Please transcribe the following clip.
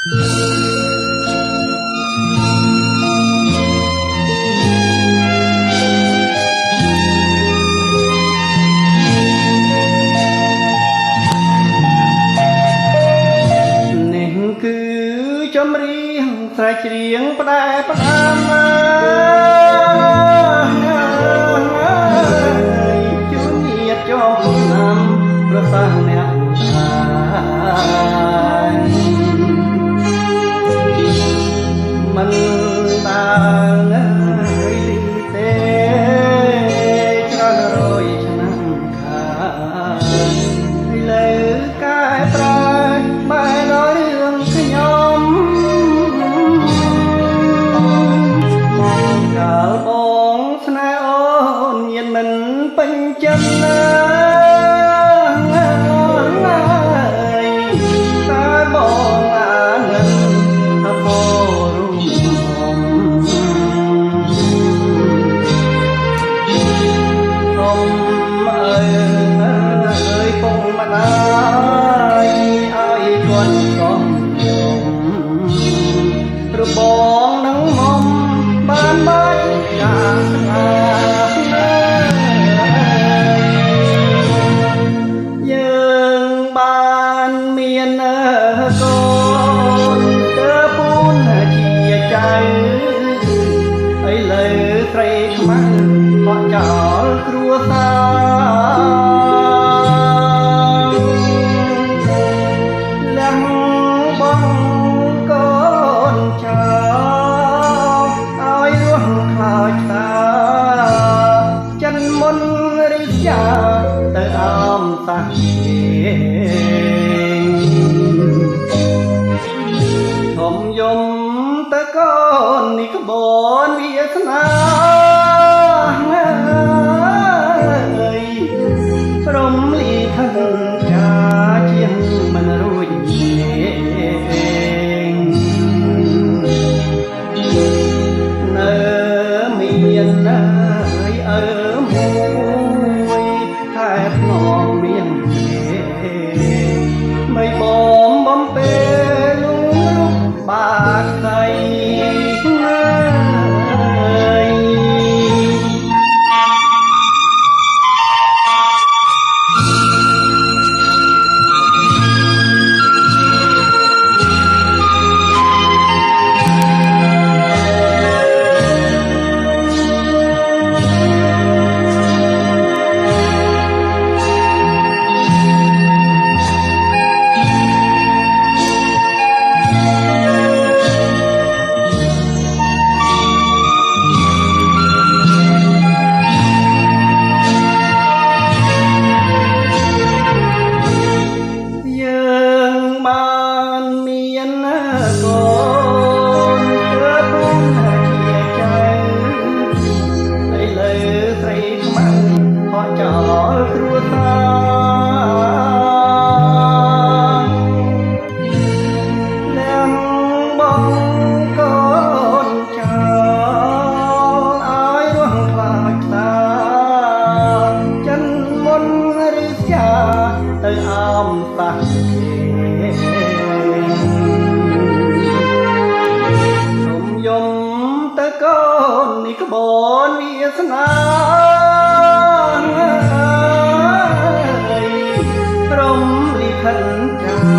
ចម្រៀងស្រែកច្រៀងផ្ដែផ្ដាំជួនញាតចោលណាំប្រសាអ្នកមិនបានទេច្រើនរយឆ្នាំខាលើកែប្រែបែរដល់រឿងខ្ញុំកាលបងស្នេហ៍អូនញៀនមិនពេញចិត្តណាតែបងអានិនថាបរុំខ្ញុំអើយពុកម្ដាយឲ្យគាត់សំរបងនឹងមុំបានបាច់កាស្នាយើងបានមានកូនតើពូនជាចៅឥឡូវស្រីខ្មៅហក់ចោលគ្រួសារលះបងកូនចោលឲ្យរស់ខ្លោចតាចិនមុនរិយាទៅអមតាធំយំតើកូននេះក្បនវាសនាព្រមលីខិនចាជាងមិនរួចនៅមានណាយអើមួយខែភ្នំមានមិនបំបំពេលលុបបាត់ស្អីបានមានកូនទើបពុនជាចៅឥឡូវស្រីខ្មៅហក់ចោលគ្រួសារលះបងកូនចោលឲ្យរស់ខ្លោចតាចិនមុនរិយាទៅអមតាយំតើកូននេះក្បនវាសនាព្រមលិខិតចា